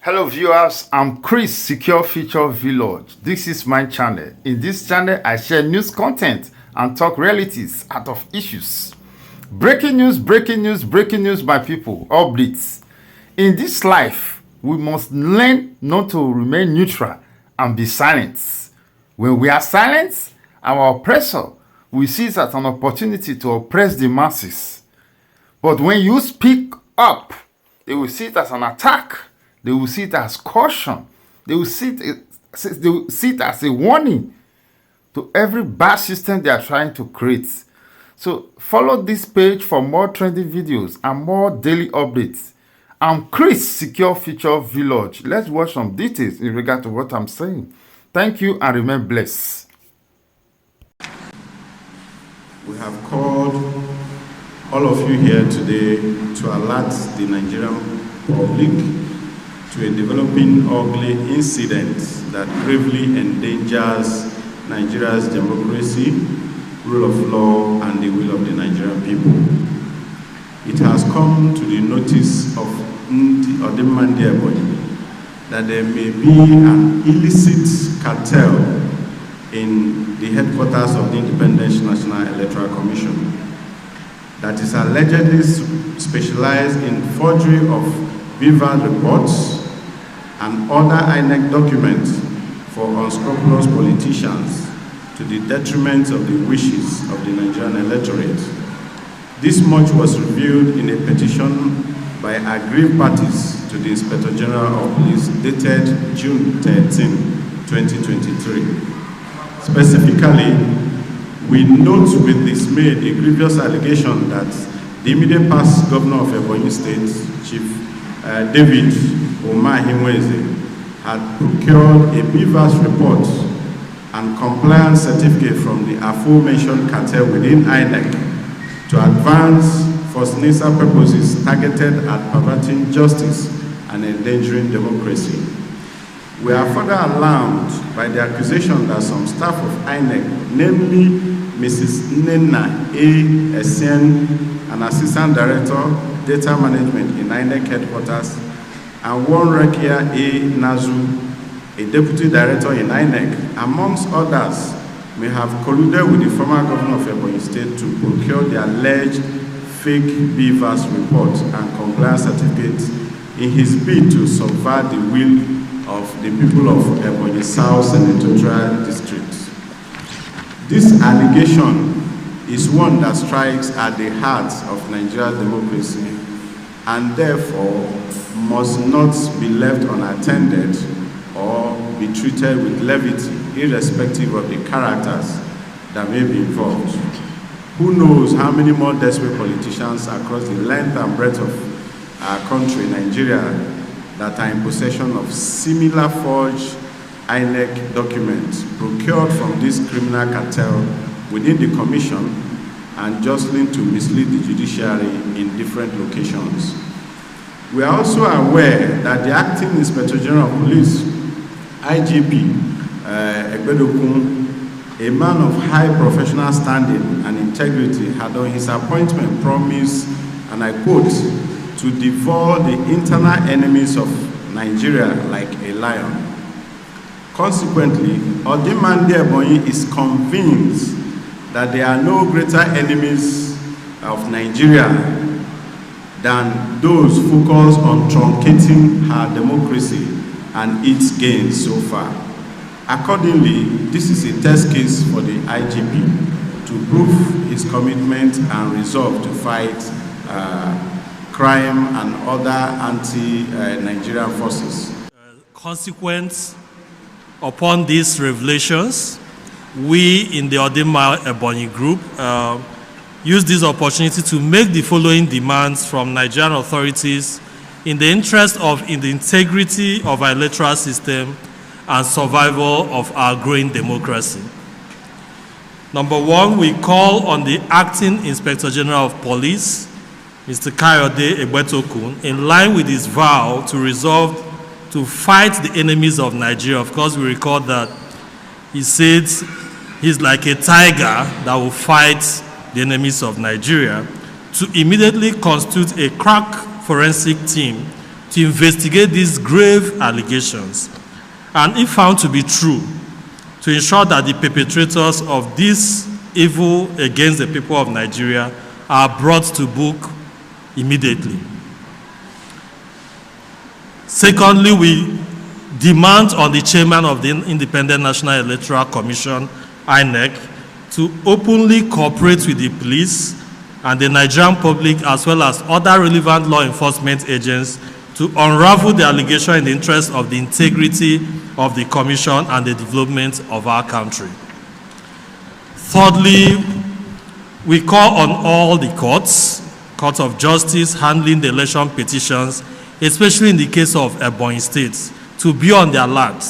Hello viewers, I'm Chris, Secure Future Village. This is my channel. In this channel, I share news content and talk realities out of issues. Breaking news, my people, updates. In this life, we must learn not to remain neutral and be silent. When we are silent, our oppressor will see it as an opportunity to oppress the masses. But when you speak up, they will see it as an attack. They will see it as caution. They will see it as a warning to every bad system they are trying to create. So follow this page for more trending videos and more daily updates. I'm Chris, Secure Future Village. Let's watch some details in regard to what I'm saying. Thank you and remain blessed. We have called all of you here today to alert the Nigerian public to a developing ugly incident that gravely endangers Nigeria's democracy, rule of law, and the will of the Nigerian people. It has come to the notice of Odemande that there may be an illicit cartel in the headquarters of the Independent National Electoral Commission that is allegedly specialized in forgery of BVAS reports and other INEC documents for unscrupulous politicians to the detriment of the wishes of the Nigerian electorate. This much was revealed in a petition by aggrieved parties to the Inspector General of Police dated June 13, 2023. Specifically, we note with dismay the grievous allegation that the immediate past governor of Ebonyi State, Chief David Umahimweze, had procured a BVAS report and compliance certificate from the aforementioned cartel within INEC to advance for sinister purposes targeted at perverting justice and endangering democracy. We are further alarmed by the accusation that some staff of INEC, namely Mrs. Nena A. Essien, an Assistant Director, Data Management in INEC Headquarters, and one Rekia A. Nazu, a Deputy Director in INEC, amongst others, may have colluded with the former governor of Ebonyi State to procure the alleged fake BVAS reports and compliance certificates in his bid to subvert the will of the people of Ebonyi South Senatorial District. This allegation is one that strikes at the heart of Nigeria's democracy and therefore must not be left unattended or be treated with levity, irrespective of the characters that may be involved. Who knows how many more desperate politicians across the length and breadth of our country, Nigeria, that are in possession of similar forged INEC documents procured from this criminal cartel within the commission and jostling to mislead the judiciary in different locations. We are also aware that the acting Inspector General of Police, IGP Egbedokun, a man of high professional standing and integrity, had on his appointment promised, and I quote, to devour the internal enemies of Nigeria like a lion. Consequently, Odemande Ebonyi is convinced that there are no greater enemies of Nigeria than those focused on truncating her democracy and its gains so far. Accordingly, this is a test case for the IGP to prove his commitment and resolve to fight crime and other anti-Nigerian forces. Consequence upon these revelations, we in the Odema Ebonyi group use this opportunity to make the following demands from Nigerian authorities in the interest of the integrity of our electoral system and survival of our growing democracy. Number one, we call on the Acting Inspector General of Police, Mr. Kayode Egbetokun, in line with his vow to resolve to fight the enemies of Nigeria. Of course, we recall that he said he's like a tiger that will fight the enemies of Nigeria, to immediately constitute a crack forensic team to investigate these grave allegations, and if found to be true, to ensure that the perpetrators of this evil against the people of Nigeria are brought to book immediately. Secondly, we demand on the chairman of the Independent National Electoral Commission, INEC, to openly cooperate with the police and the Nigerian public, as well as other relevant law enforcement agents, to unravel the allegation in the interest of the integrity of the commission and the development of our country. Thirdly, we call on all the courts of justice handling the election petitions, especially in the case of Ebonyi State, to be on their alert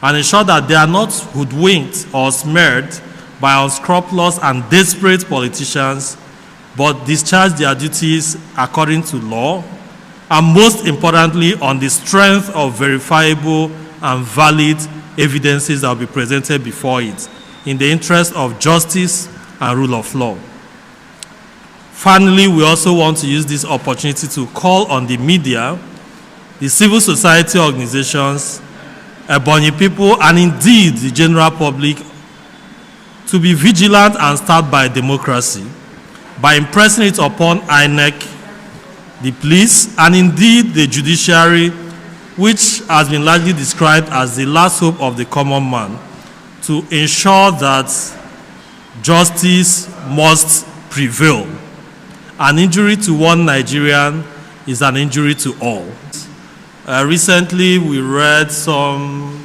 and ensure that they are not hoodwinked or smeared by unscrupulous and desperate politicians, but discharge their duties according to law, and most importantly, on the strength of verifiable and valid evidences that will be presented before it, in the interest of justice and rule of law. Finally, we also want to use this opportunity to call on the media, the civil society organizations, Ebonyi people, and indeed the general public to be vigilant and stand by democracy by impressing it upon INEC, the police, and indeed the judiciary, which has been largely described as the last hope of the common man, to ensure that justice must prevail. An injury to one Nigerian is an injury to all. Recently, we read some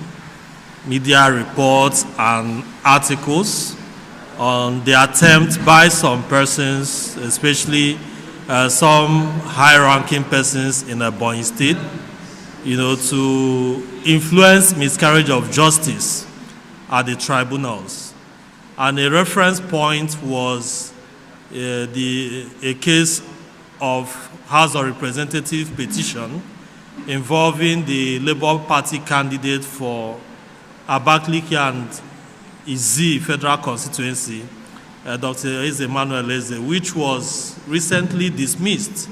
media reports and articles on the attempt by some persons, especially some high-ranking persons in Ebonyi State, to influence miscarriage of justice at the tribunals. And a reference point was a case of House of Representatives petition involving the Labour Party candidate for Abakaliki and Izzi Federal Constituency, Dr. Emmanuel Eze, which was recently dismissed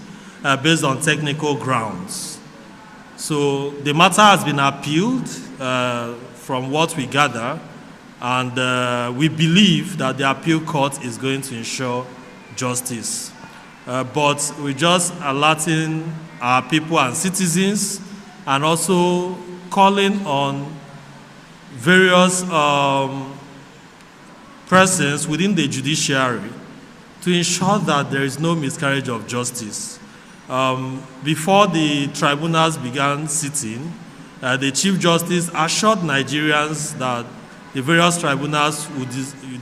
based on technical grounds. So the matter has been appealed from what we gather, and we believe that the appeal court is going to ensure justice. But we're just alerting our people and citizens, and also calling on various persons within the judiciary to ensure that there is no miscarriage of justice. Before the tribunals began sitting, the Chief Justice assured Nigerians that the various tribunals would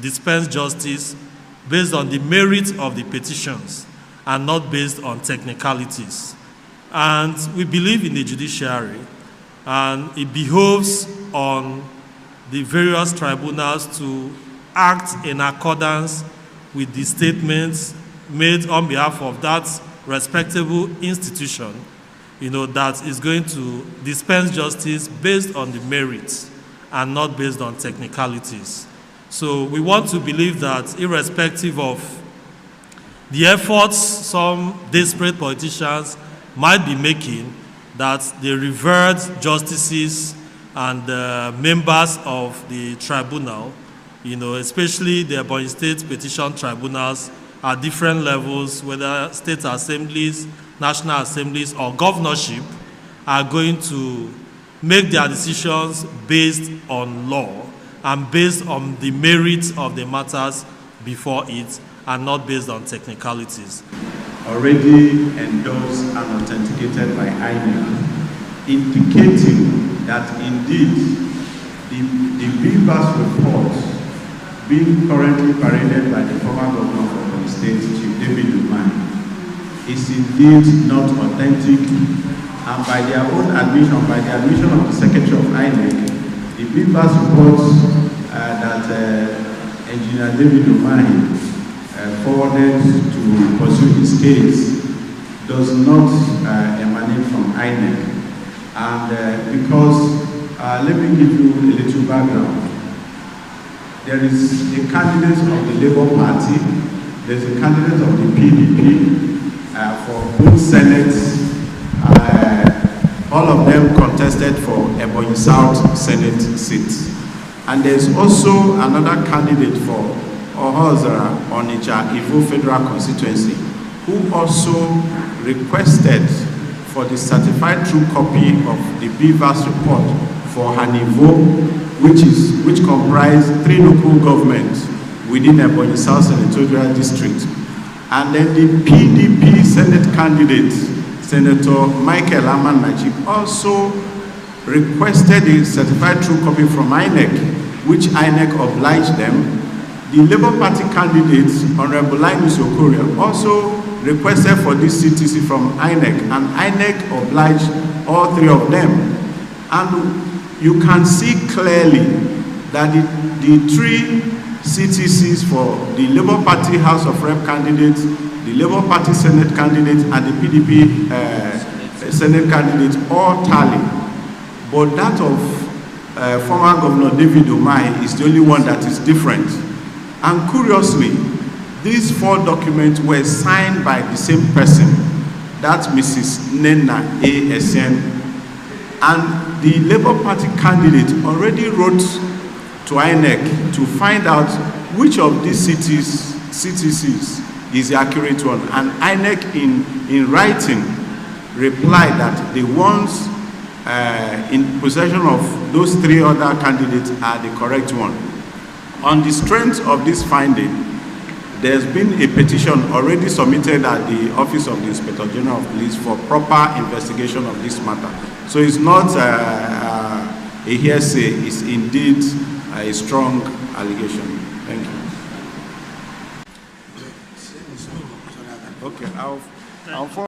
dispense justice based on the merit of the petitions and not based on technicalities. And we believe in the judiciary, and it behoves on the various tribunals to act in accordance with the statements made on behalf of that respectable institution, that is going to dispense justice based on the merits and not based on technicalities. So we want to believe that irrespective of the efforts some desperate politicians might be making, that the revered justices and members of the tribunal, especially the Ebonyi State petition tribunals at different levels, whether state assemblies, national assemblies, or governorship, are going to make their decisions based on law and based on the merits of the matters before it, and not based on technicalities. Already endorsed and authenticated by INEC, indicating that indeed the Beavers report being currently paraded by the former governor of the state, Chief David Umani, is indeed not authentic, and by their own admission, by the admission of the Secretary of INEC, the Beavers report that Engineer David Umani forwarded to pursue his case does not emanate from INEC. And because, let me give you a little background. There is a candidate of the Labour Party, there's a candidate of the PDP for both Senate All of them contested for Ebonyi South Senate seat. And there's also another candidate for Ohozara Onitsha Ivo Federal Constituency, who also requested for the certified true copy of the BVAS report for Hanivo, which comprised 3 local governments within Ebonyi South Senatorial District. And then the PDP Senate candidate, Senator Michael Aman-Najib, also requested a certified true copy from INEC, which INEC obliged them. The Labour Party candidate, Honorable Linus Okoria, also requested for this CTC from INEC, and INEC obliged all 3 of them. And you can see clearly that the 3 CTCs for the Labour Party House of Rep candidates, the Labour Party Senate candidate, and the PDP Senate candidate all tally. But that of former Governor David Umahi is the only one that is different. And curiously, these 4 documents were signed by the same person, that's Mrs. Nena A. Essien. And the Labour Party candidate already wrote to INEC to find out which of these CTCs is the accurate one. And INEC in writing replied that the ones in possession of those 3 other candidates are the correct one. On the strength of this finding, there's been a petition already submitted at the Office of the Inspector General of Police for proper investigation of this matter. So it's not a hearsay, it's indeed a strong allegation. Thank you. Okay, I'll